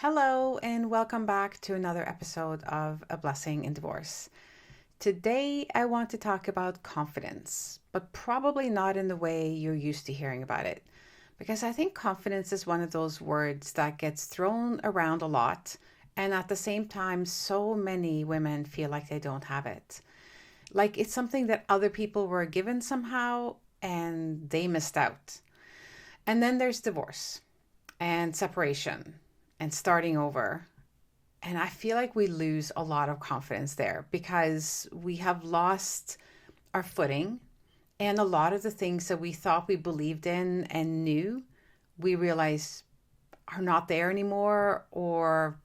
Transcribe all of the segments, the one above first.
Hello, and welcome back to another episode of A Blessing in Divorce. Today, I want to talk about confidence, but probably not in the way you're used to hearing about it, because I think confidence is one of those words that gets thrown around a lot, and at the same time, so many women feel like they don't have it. Like it's something that other people were given somehow, and they missed out. And then there's divorce and separation and starting over. And I feel like we lose a lot of confidence there because we have lost our footing. And a lot of the things that we thought we believed in and knew, we realize are not there anymore, or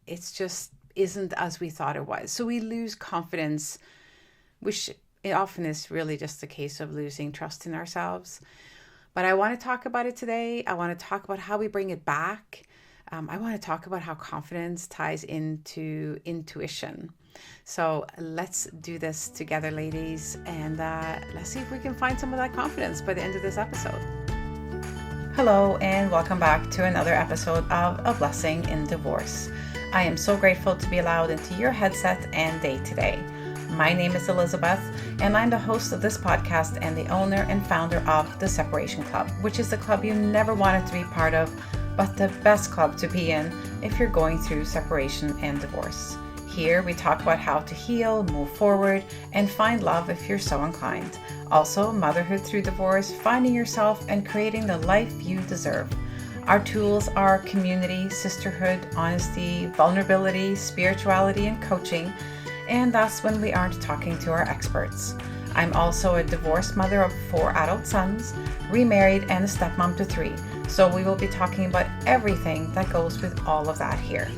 it's just isn't as we thought it was. So we lose confidence, which it often is really just a case of losing trust in ourselves. But I want to talk about it today. I want to talk about how we bring it back. I want to talk about how confidence ties into intuition. So let's do this together, ladies, and let's see if we can find some of that confidence by the end of this episode. Hello, and welcome back to another episode of A Blessing in Divorce. I am so grateful to be allowed into your headset and day today. My name is Elizabeth, and I'm the host of this podcast and the owner and founder of The Separation Club, which is the club you never wanted to be part of, but the best club to be in if you're going through separation and divorce. Here we talk about how to heal, move forward, and find love if you're so inclined. Also, motherhood through divorce, finding yourself, and creating the life you deserve. Our tools are community, sisterhood, honesty, vulnerability, spirituality, and coaching. And that's when we aren't talking to our experts. I'm also a divorced mother of 4 adult sons, remarried, and a stepmom to 3. So we will be talking about everything that goes with all of that here.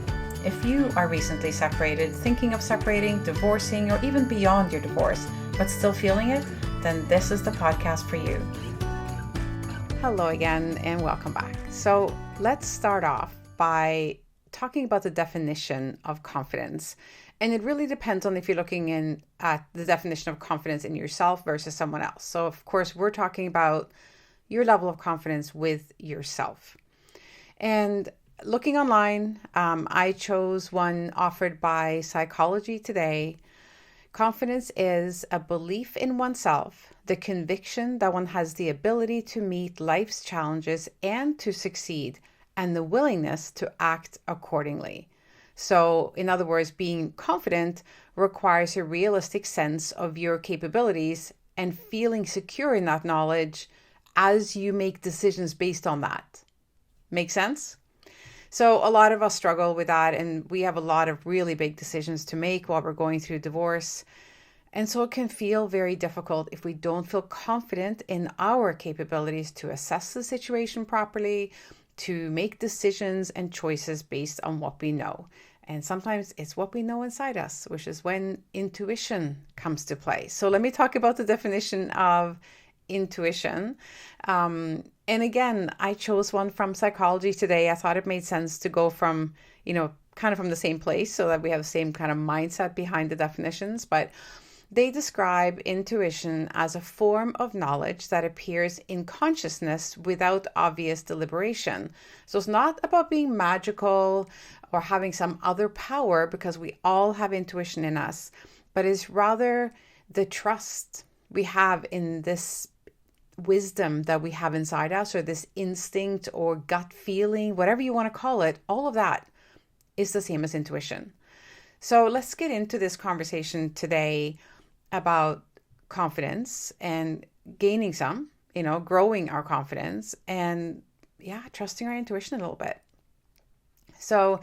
If you are recently separated, thinking of separating, divorcing, or even beyond your divorce, but still feeling it, then this is the podcast for you. Hello again, and welcome back. So let's start off by talking about the definition of confidence. And it really depends on if you're looking in at the definition of confidence in yourself versus someone else. So of course, we're talking about your level of confidence with yourself. And looking online, I chose one offered by Psychology Today. Confidence is a belief in oneself, the conviction that one has the ability to meet life's challenges and to succeed, and the willingness to act accordingly. So, in other words, being confident requires a realistic sense of your capabilities and feeling secure in that knowledge as you make decisions based on that. Make sense? So a lot of us struggle with that, and we have a lot of really big decisions to make while we're going through divorce. And so it can feel very difficult if we don't feel confident in our capabilities to assess the situation properly, to make decisions and choices based on what we know. And sometimes it's what we know inside us, which is when intuition comes to play. So let me talk about the definition of intuition. And again, I chose one from Psychology Today. I thought it made sense to go from, kind of from the same place so that we have the same kind of mindset behind the definitions. But they describe intuition as a form of knowledge that appears in consciousness without obvious deliberation. So it's not about being magical or having some other power, because we all have intuition in us, but it's rather the trust we have in this wisdom that we have inside us, or this instinct or gut feeling, whatever you want to call it. All of that is the same as intuition. So let's get into this conversation today about confidence and gaining some, growing our confidence and trusting our intuition a little bit. So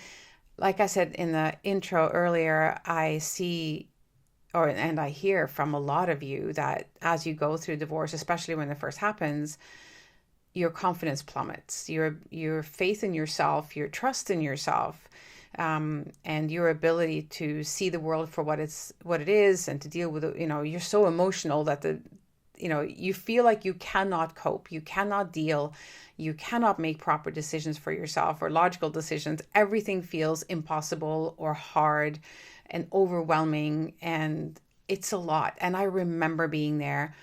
like I said in the intro earlier, I see and I hear from a lot of you that as you go through divorce, especially when it first happens, your confidence plummets, your faith in yourself, your trust in yourself, and your ability to see the world for what it is, and to deal with it. You're so emotional that you feel like you cannot cope, you cannot deal, you cannot make proper decisions for yourself or logical decisions. Everything feels impossible or hard and overwhelming, and it's a lot. And I remember being there.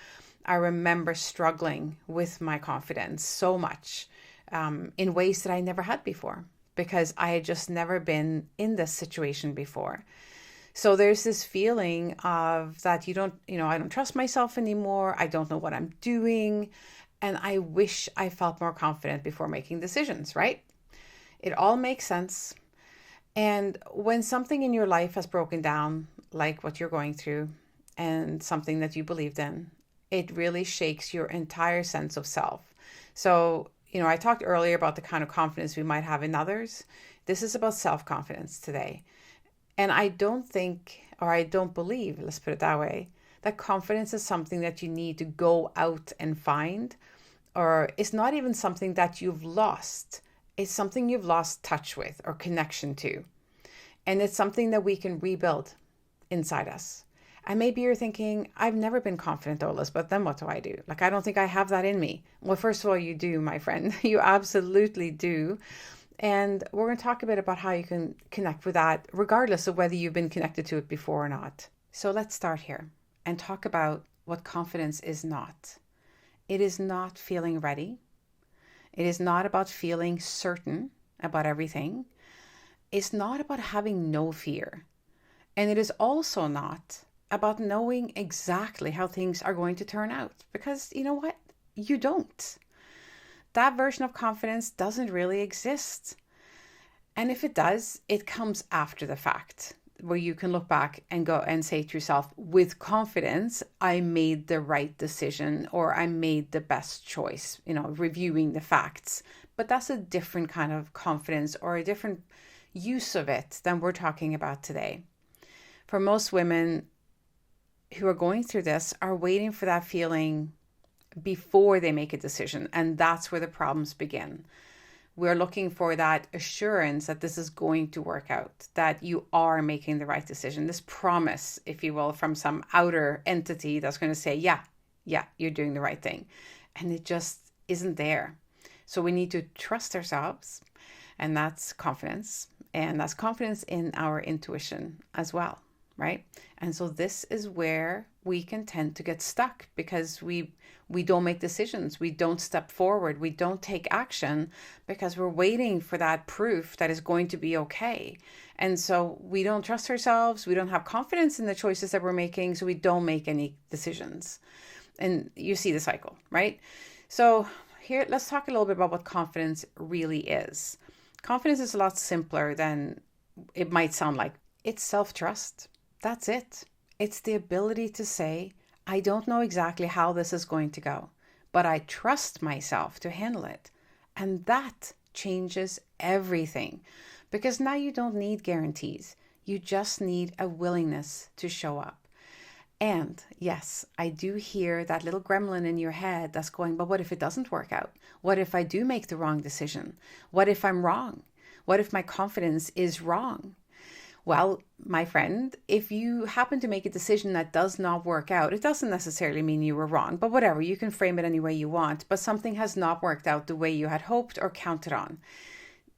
I remember struggling with my confidence so much in ways that I never had before. because I had just never been in this situation before. So there's this feeling of that I don't trust myself anymore. I don't know what I'm doing. And I wish I felt more confident before making decisions, right? It all makes sense. And when something in your life has broken down, like what you're going through, and something that you believed in, it really shakes your entire sense of self. So, I talked earlier about the kind of confidence we might have in others. This is about self confidence today. And I don't think, or I don't believe, let's put it that way, that confidence is something that you need to go out and find, or it's not even something that you've lost. It's something you've lost touch with or connection to. And it's something that we can rebuild inside us. And maybe you're thinking, I've never been confident, Olis, but then what do I do? Like, I don't think I have that in me. Well, first of all, you do, my friend. You absolutely do. And we're going to talk a bit about how you can connect with that, regardless of whether you've been connected to it before or not. So let's start here and talk about what confidence is not. It is not feeling ready. It is not about feeling certain about everything. It's not about having no fear. And it is also not about knowing exactly how things are going to turn out. Because you know what? You don't. That version of confidence doesn't really exist. And if it does, it comes after the fact, where you can look back and go and say to yourself, with confidence, I made the right decision, or I made the best choice, reviewing the facts. But that's a different kind of confidence, or a different use of it than we're talking about today. For most women who are going through this are waiting for that feeling before they make a decision. And that's where the problems begin. We're looking for that assurance that this is going to work out, that you are making the right decision. This promise, if you will, from some outer entity that's going to say, yeah, you're doing the right thing. And it just isn't there. So we need to trust ourselves. And that's confidence. And that's confidence in our intuition as well, right? And so this is where we can tend to get stuck, because we don't make decisions. We don't step forward. We don't take action because we're waiting for that proof that is going to be okay. And so we don't trust ourselves. We don't have confidence in the choices that we're making. So we don't make any decisions. And you see the cycle, right? So here, let's talk a little bit about what confidence really is. Confidence is a lot simpler than it might sound like. It's self-trust. That's it. It's the ability to say, I don't know exactly how this is going to go, but I trust myself to handle it. And that changes everything, because now you don't need guarantees. You just need a willingness to show up. And yes, I do hear that little gremlin in your head that's going, but what if it doesn't work out? What if I do make the wrong decision? What if I'm wrong? What if my confidence is wrong? Well, my friend, if you happen to make a decision that does not work out, it doesn't necessarily mean you were wrong, but whatever, you can frame it any way you want, but something has not worked out the way you had hoped or counted on.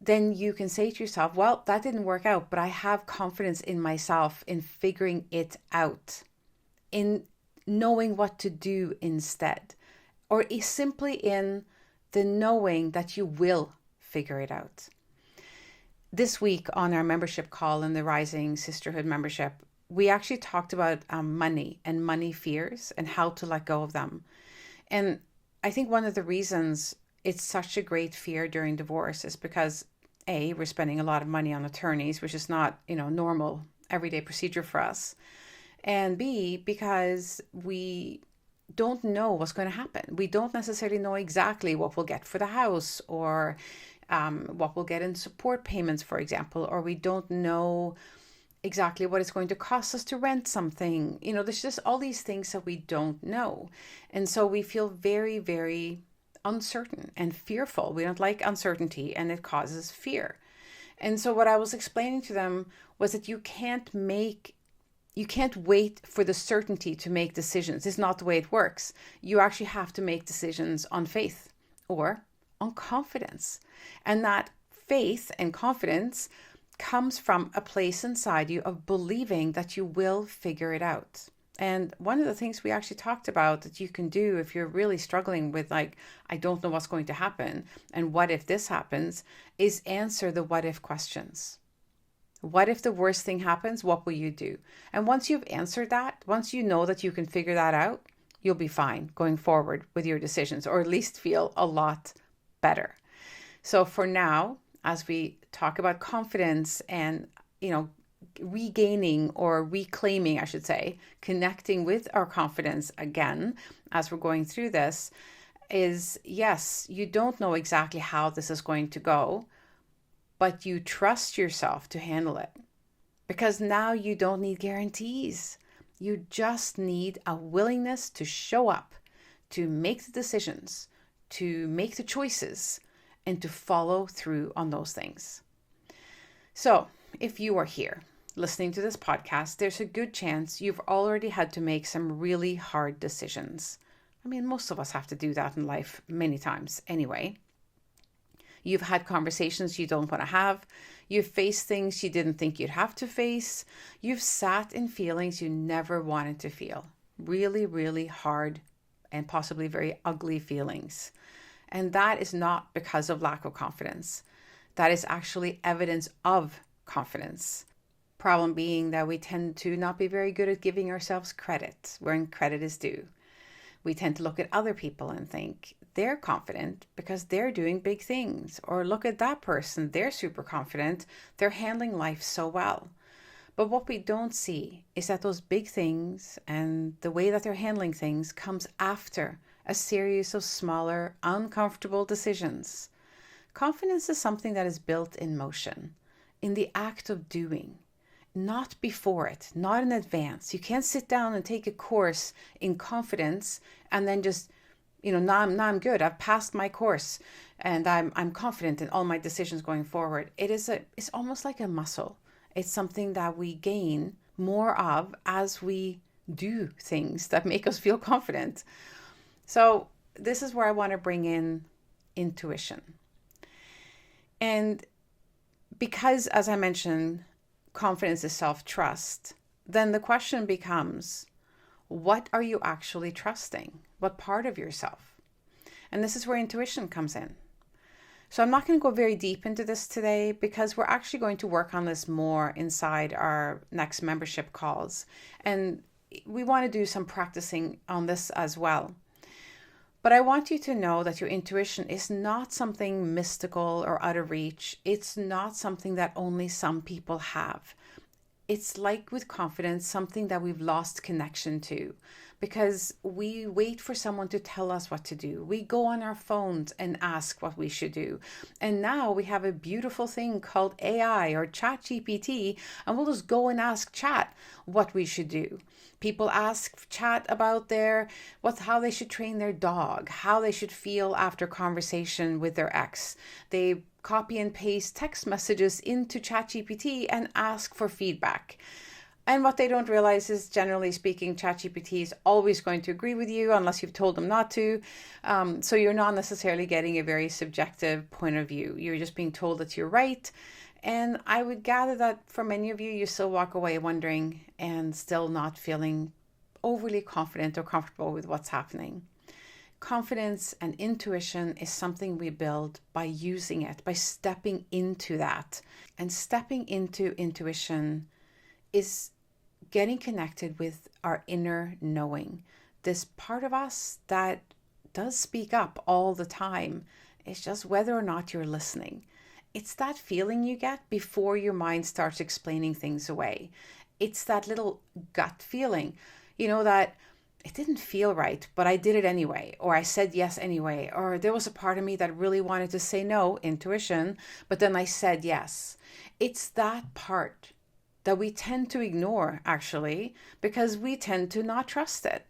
Then you can say to yourself, well, that didn't work out, but I have confidence in myself in figuring it out, in knowing what to do instead, or simply in the knowing that you will figure it out. This week on our membership call in the Rising Sisterhood membership, we actually talked about money and money fears and how to let go of them. And I think one of the reasons it's such a great fear during divorce is because A, we're spending a lot of money on attorneys, which is not, normal everyday procedure for us. And B, because we don't know what's going to happen. We don't necessarily know exactly what we'll get for the house, or what we'll get in support payments, for example, or we don't know exactly what it's going to cost us to rent something. There's just all these things that we don't know. And so we feel very, very uncertain and fearful. We don't like uncertainty, and it causes fear. And so what I was explaining to them was that you can't wait for the certainty to make decisions. It's not the way it works. You actually have to make decisions on faith or on confidence. And that faith and confidence comes from a place inside you of believing that you will figure it out. And one of the things we actually talked about that you can do if you're really struggling with, like, I don't know what's going to happen and what if this happens, is answer the what if questions. What if the worst thing happens? What will you do? And once you've answered that, once you know that you can figure that out, you'll be fine going forward with your decisions, or at least feel a lot better. So for now, as we talk about confidence and, regaining or reclaiming, I should say, connecting with our confidence again as we're going through this, is yes, you don't know exactly how this is going to go, but you trust yourself to handle it. Because now you don't need guarantees. You just need a willingness to show up, to make the decisions, to make the choices, and to follow through on those things. So, if you are here listening to this podcast, there's a good chance you've already had to make some really hard decisions. I mean, most of us have to do that in life many times anyway. You've had conversations you don't want to have. You've faced things you didn't think you'd have to face. You've sat in feelings you never wanted to feel. Really, really hard and possibly very ugly feelings. And that is not because of lack of confidence. That is actually evidence of confidence. Problem being that we tend to not be very good at giving ourselves credit when credit is due. We tend to look at other people and think they're confident because they're doing big things. Or look at that person, they're super confident, they're handling life so well. But what we don't see is that those big things and the way that they're handling things comes after a series of smaller, uncomfortable decisions. Confidence is something that is built in motion, in the act of doing. Not before it, not in advance. You can't sit down and take a course in confidence and then just, now I'm good. I've passed my course and I'm confident in all my decisions going forward. It's almost like a muscle. It's something that we gain more of as we do things that make us feel confident. So this is where I want to bring in intuition. And because, as I mentioned, confidence is self-trust, then the question becomes, what are you actually trusting? What part of yourself? And this is where intuition comes in. So I'm not going to go very deep into this today because we're actually going to work on this more inside our next membership calls. And we want to do some practicing on this as well. But I want you to know that your intuition is not something mystical or out of reach. It's not something that only some people have. It's like with confidence, something that we've lost connection to because we wait for someone to tell us what to do. We go on our phones and ask what we should do. And now we have a beautiful thing called AI or ChatGPT, and we'll just go and ask Chat what we should do. People ask Chat about how they should train their dog, how they should feel after conversation with their ex. They copy and paste text messages into ChatGPT and ask for feedback. And what they don't realize is, generally speaking, ChatGPT is always going to agree with you unless you've told them not to. So you're not necessarily getting a very subjective point of view. You're just being told that you're right. And I would gather that for many of you, you still walk away wondering and still not feeling overly confident or comfortable with what's happening. Confidence and intuition is something we build by using it, by stepping into that. And stepping into intuition is getting connected with our inner knowing. This part of us that does speak up all the time. It's just whether or not you're listening. It's that feeling you get before your mind starts explaining things away. It's that little gut feeling, that it didn't feel right, but I did it anyway, or I said yes anyway, or there was a part of me that really wanted to say no, intuition, but then I said yes. It's that part that we tend to ignore, actually, because we tend to not trust it.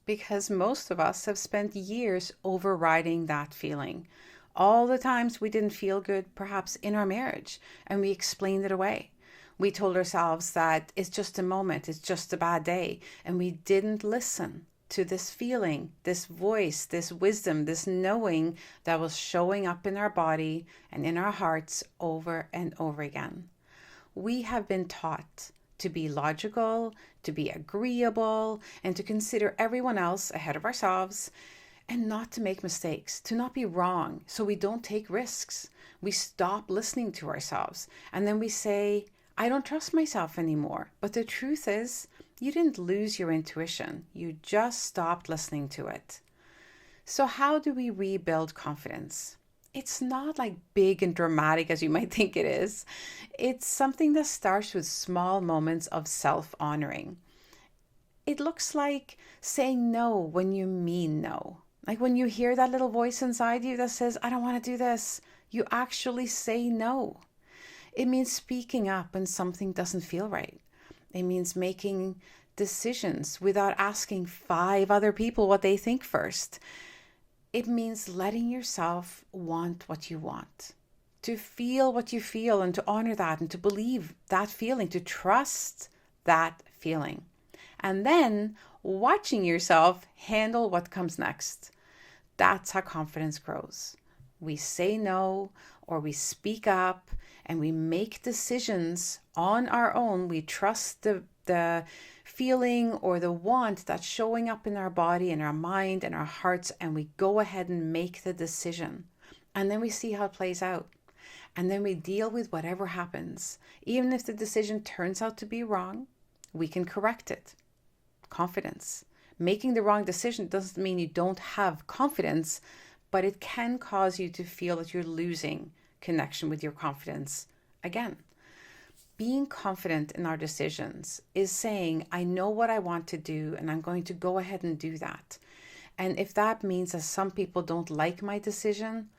Because most of us have spent years overriding that feeling. All the times we didn't feel good, perhaps in our marriage, and we explained it away. We told ourselves that it's just a moment, it's just a bad day, and we didn't listen to this feeling, this voice, this wisdom, this knowing that was showing up in our body and in our hearts over and over again. We have been taught to be logical, to be agreeable, and to consider everyone else ahead of ourselves, and not to make mistakes, to not be wrong, so we don't take risks. We stop listening to ourselves, and then we say, I don't trust myself anymore. But the truth is, you didn't lose your intuition. You just stopped listening to it. So how do we rebuild confidence? It's not like big and dramatic as you might think it is. It's something that starts with small moments of self-honoring. It looks like saying no when you mean no. Like when you hear that little voice inside you that says, I don't want to do this, you actually say no. It means speaking up when something doesn't feel right. It means making decisions without asking 5 other people what they think first. It means letting yourself want what you want, to feel what you feel and to honor that and to believe that feeling, to trust that feeling. And then watching yourself handle what comes next. That's how confidence grows. We say no, or we speak up, and we make decisions on our own. We trust the feeling or the want that's showing up in our body, in our mind, and our hearts, and we go ahead and make the decision. And then we see how it plays out. And then we deal with whatever happens. Even if the decision turns out to be wrong, we can correct it. Confidence. Making the wrong decision doesn't mean you don't have confidence, but it can cause you to feel that you're losing connection with your confidence again. Being confident in our decisions is saying, I know what I want to do and I'm going to go ahead and do that. And if that means that some people don't like my decision,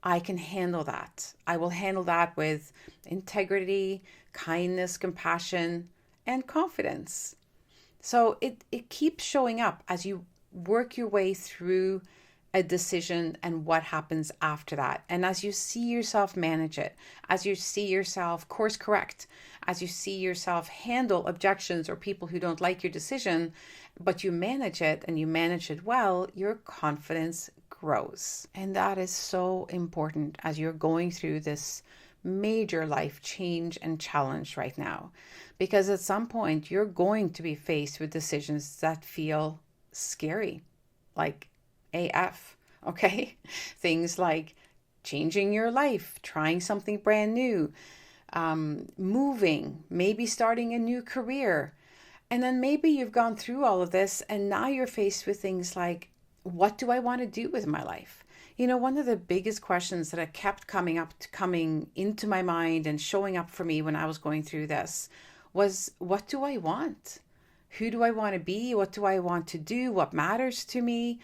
I can handle that. I will handle that with integrity, kindness, compassion, and confidence. So it keeps showing up as you work your way through a decision and what happens after that. And as you see yourself manage it, as you see yourself course correct, as you see yourself handle objections or people who don't like your decision, but you manage it and you manage it well, your confidence grows. And that is so important as you're going through this major life change and challenge right now. Because at some point you're going to be faced with decisions that feel scary, like AF, okay? Things like changing your life, trying something brand new, moving, maybe starting a new career. And then maybe you've gone through all of this and now you're faced with things like, what do I want to do with my life? You know, one of the biggest questions that kept coming into my mind and showing up for me when I was going through this was, what do I want? Who do I want to be? What do I want to do? What matters to me?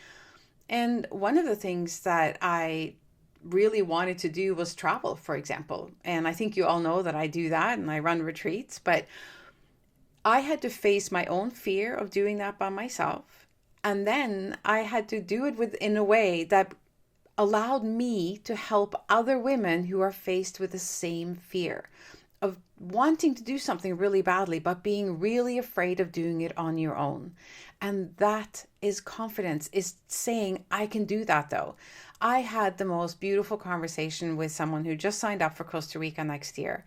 And one of the things that I really wanted to do was travel, for example. And I think you all know that I do that and I run retreats, but I had to face my own fear of doing that by myself. And then I had to do it in a way that allowed me to help other women who are faced with the same fear of wanting to do something really badly, but being really afraid of doing it on your own. And that is confidence, is saying, I can do that though. I had the most beautiful conversation with someone who just signed up for Costa Rica next year.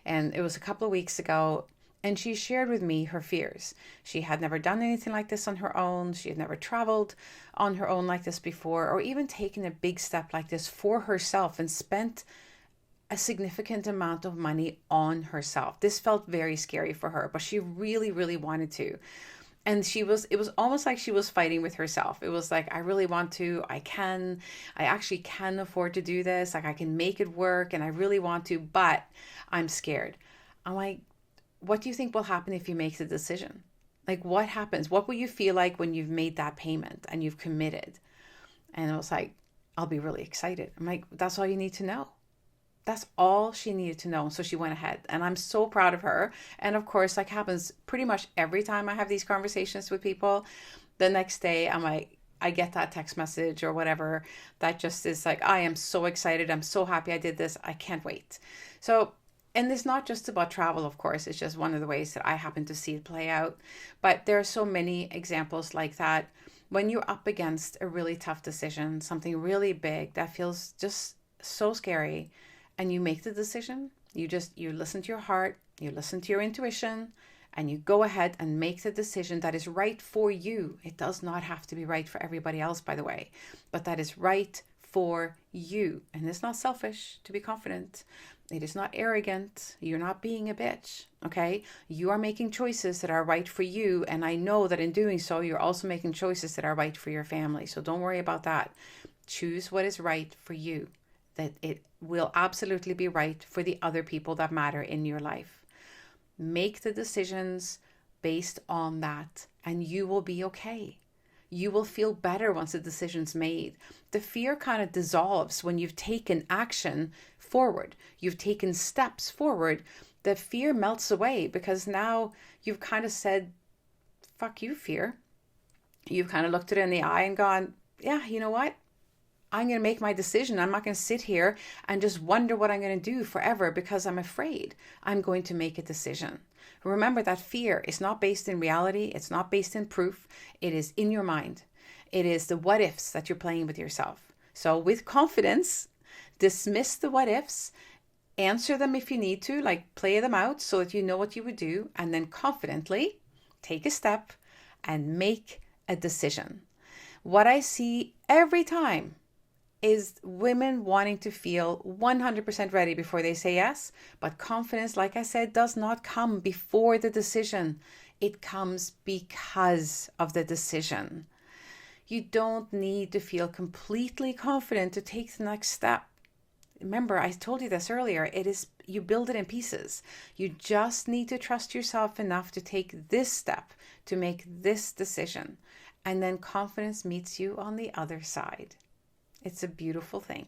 And it was a couple of weeks ago. And she shared with me her fears. She had never done anything like this on her own. She had never traveled on her own like this before, or even taken a big step like this for herself and spent a significant amount of money on herself. This felt very scary for her, but she really, really wanted to. And it was almost like she was fighting with herself. It was like, I really want to, I actually can afford to do this. Like I can make it work and I really want to, but I'm scared. I'm like, what do you think will happen if you make the decision? Like what happens? What will you feel like when you've made that payment and you've committed? And I was like, I'll be really excited. I'm like, that's all you need to know. That's all she needed to know. So she went ahead and I'm so proud of her. And of course, like happens pretty much every time I have these conversations with people, the next day I'm like, I get that text message or whatever that just is like, I am so excited. I'm so happy I did this. I can't wait. So, and it's not just about travel, of course. It's just one of the ways that I happen to see it play out. But there are so many examples like that. When you're up against a really tough decision, something really big that feels just so scary, and you make the decision, You listen to your heart, you listen to your intuition, and you go ahead and make the decision that is right for you. It does not have to be right for everybody else, by the way, but that is right for you. And it's not selfish to be confident. It is not arrogant. You're not being a bitch, okay? You are making choices that are right for you. And I know that in doing so, you're also making choices that are right for your family. So don't worry about that. Choose what is right for you, that it will absolutely be right for the other people that matter in your life. Make the decisions based on that, and you will be okay. You will feel better once the decision's made. The fear kind of dissolves when you've taken action forward. You've taken steps forward. The fear melts away because now you've kind of said, fuck you, fear. You've kind of looked it in the eye and gone, yeah, you know what? I'm going to make my decision. I'm not going to sit here and just wonder what I'm going to do forever because I'm afraid. I'm going to make a decision. Remember that fear is not based in reality. It's not based in proof. It is in your mind. It is the what ifs that you're playing with yourself. So with confidence, dismiss the what ifs, answer them if you need to, like play them out so that you know what you would do, and then confidently take a step and make a decision. What I see every time is women wanting to feel 100% ready before they say yes. But confidence, like I said, does not come before the decision. It comes because of the decision. You don't need to feel completely confident to take the next step. Remember, I told you this earlier, you build it in pieces. You just need to trust yourself enough to take this step, to make this decision. And then confidence meets you on the other side. It's a beautiful thing.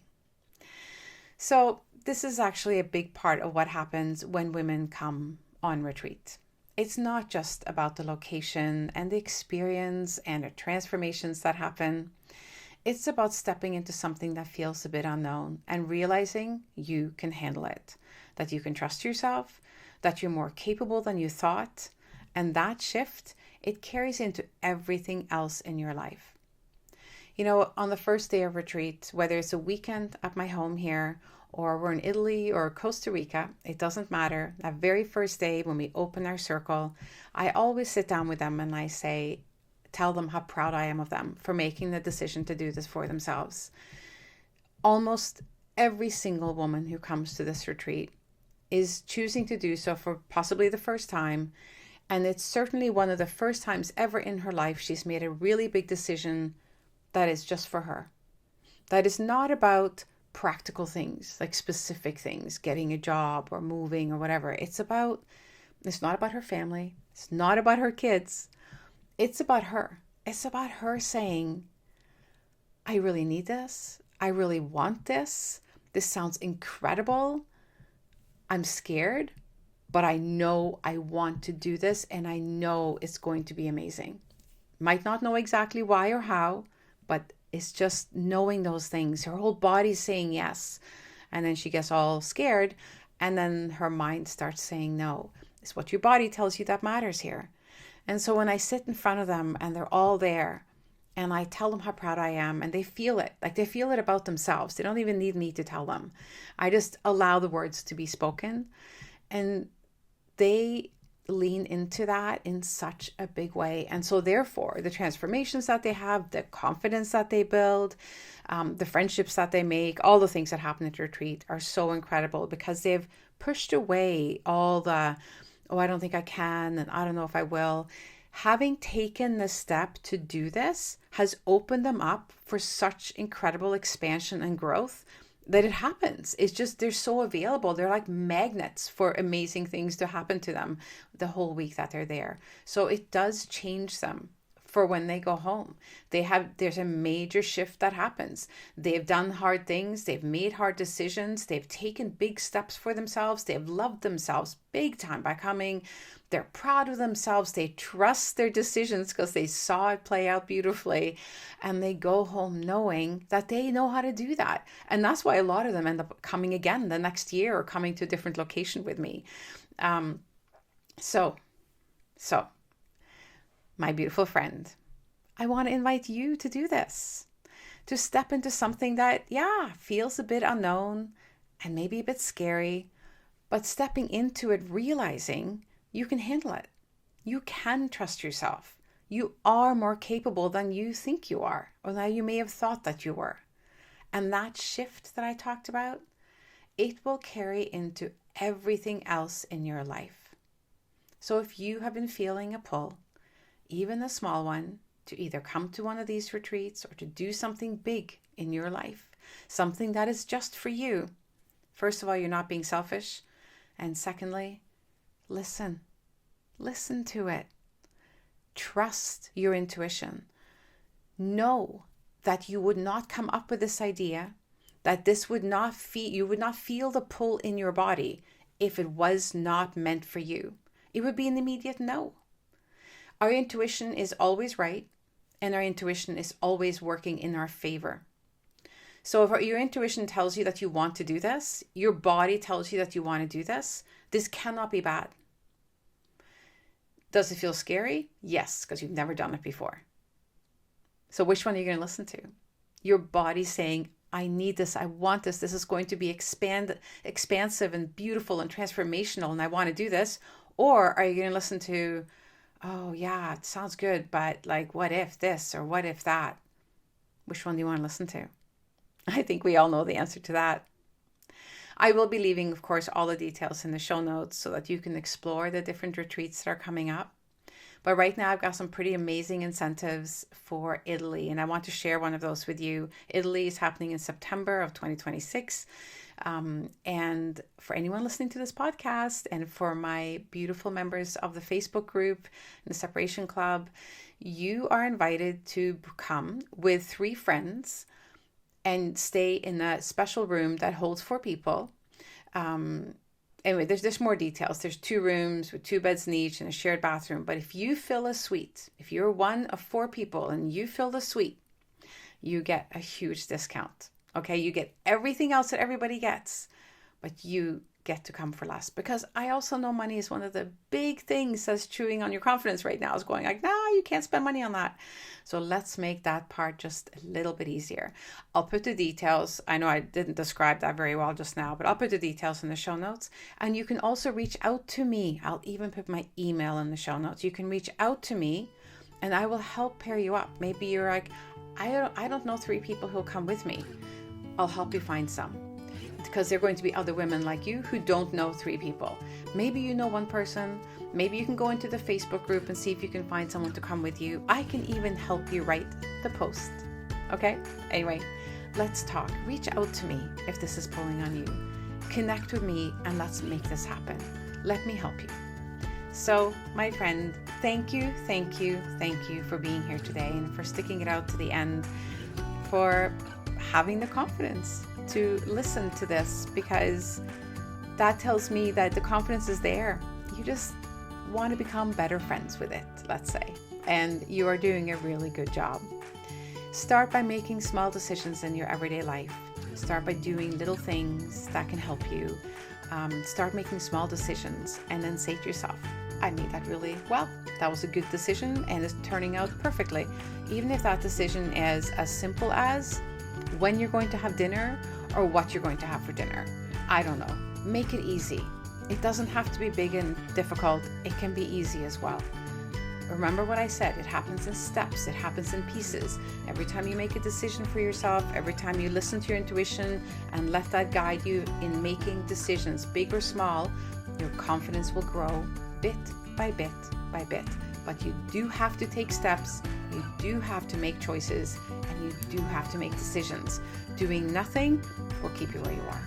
So this is actually a big part of what happens when women come on retreat. It's not just about the location and the experience and the transformations that happen. It's about stepping into something that feels a bit unknown and realizing you can handle it, that you can trust yourself, that you're more capable than you thought. And that shift, it carries into everything else in your life. You know, on the first day of retreat, whether it's a weekend at my home here, or we're in Italy or Costa Rica, it doesn't matter. That very first day when we open our circle, I always sit down with them and I tell them how proud I am of them for making the decision to do this for themselves. Almost every single woman who comes to this retreat is choosing to do so for possibly the first time. And it's certainly one of the first times ever in her life she's made a really big decision that is just for her. That is not about practical things, like specific things, getting a job or moving or whatever. It's not about her family. It's not about her kids. It's about her. It's about her saying, I really need this. I really want this. This sounds incredible. I'm scared, but I know I want to do this and I know it's going to be amazing. Might not know exactly why or how, but it's just knowing those things. Her whole body's saying yes. And then she gets all scared. And then her mind starts saying no. It's what your body tells you that matters here. And so when I sit in front of them and they're all there and I tell them how proud I am and they feel it, like they feel it about themselves. They don't even need me to tell them. I just allow the words to be spoken. And they lean into that in such a big way. And so therefore, the transformations that they have, the confidence that they build, the friendships that they make, all the things that happen at retreat are so incredible because they've pushed away all the, oh, I don't think I can, and I don't know if I will. Having taken the step to do this has opened them up for such incredible expansion and growth that it happens. It's just, they're so available. They're like magnets for amazing things to happen to them the whole week that they're there. So it does change them for when they go home. There's a major shift that happens. They've done hard things. They've made hard decisions. They've taken big steps for themselves. They've loved themselves big time by coming. They're proud of themselves. They trust their decisions because they saw it play out beautifully. And they go home knowing that they know how to do that. And that's why a lot of them end up coming again the next year or coming to a different location with me. So, my beautiful friend, I want to invite you to do this, to step into something that, feels a bit unknown and maybe a bit scary, but stepping into it, realizing you can handle it. You can trust yourself. You are more capable than you think you are, or that you may have thought that you were. And that shift that I talked about, it will carry into everything else in your life. So if you have been feeling a pull, even a small one, to either come to one of these retreats or to do something big in your life, something that is just for you, first of all, you're not being selfish. And secondly, listen to it. Trust your intuition. Know that you would not come up with this idea, that this would not you would not feel the pull in your body if it was not meant for you. It would be an immediate no. Our intuition is always right, and our intuition is always working in our favor. So if your intuition tells you that you want to do this, your body tells you that you want to do this cannot be bad. Does it feel scary? Yes, because you've never done it before. So which one are you going to listen to? Your body saying, I need this, I want this is going to be expansive and beautiful and transformational, and I want to do this. Or are you going to listen to, oh yeah, it sounds good, but like, what if this or what if that? Which one do you want to listen to? I think we all know the answer to that. I will be leaving, of course, all the details in the show notes so that you can explore the different retreats that are coming up. But right now I've got some pretty amazing incentives for Italy, and I want to share one of those with you. Italy is happening in September of 2026. And for anyone listening to this podcast, and for my beautiful members of the Facebook group and the Separation Club, you are invited to come with 3 friends and stay in a special room that holds 4 people. Anyway, there's more details. There's 2 rooms with 2 beds in each and a shared bathroom. But if you fill a suite, if you're one of 4 people and you fill the suite, you get a huge discount. Okay, you get everything else that everybody gets, but you get to come for less. Because I also know money is one of the big things that's chewing on your confidence right now, is going like, no, you can't spend money on that. So let's make that part just a little bit easier. I'll put the details. I know I didn't describe that very well just now, but I'll put the details in the show notes. And you can also reach out to me. I'll even put my email in the show notes. You can reach out to me and I will help pair you up. Maybe you're like, I don't know 3 people who'll come with me. I'll help you find some, because there are going to be other women like you who don't know 3 people. Maybe you know 1 person. Maybe you can go into the Facebook group and see if you can find someone to come with you. I can even help you write the post. Okay? Anyway, let's talk. Reach out to me if this is pulling on you. Connect with me and let's make this happen. Let me help you. So, my friend, thank you for being here today and for sticking it out to the end, for having the confidence to listen to this, because that tells me that the confidence is there. You just want to become better friends with it, let's say, and you are doing a really good job. Start by making small decisions in your everyday life. Start by doing little things that can help you. Start making small decisions and then say to yourself, I made that really well. That was a good decision and it's turning out perfectly. Even if that decision is as simple as when you're going to have dinner or what you're going to have for dinner. I don't know. Make it easy. It doesn't have to be big and difficult. It can be easy as well. Remember what I said, it happens in steps, it happens in pieces. Every time you make a decision for yourself, every time you listen to your intuition and let that guide you in making decisions, big or small, your confidence will grow bit by bit by bit. But you do have to take steps, you do have to make choices, and you do have to make decisions. Doing nothing will keep you where you are.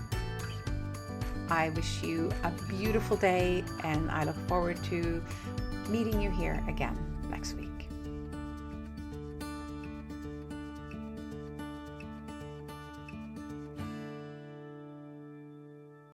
I wish you a beautiful day, and I look forward to meeting you here again next week.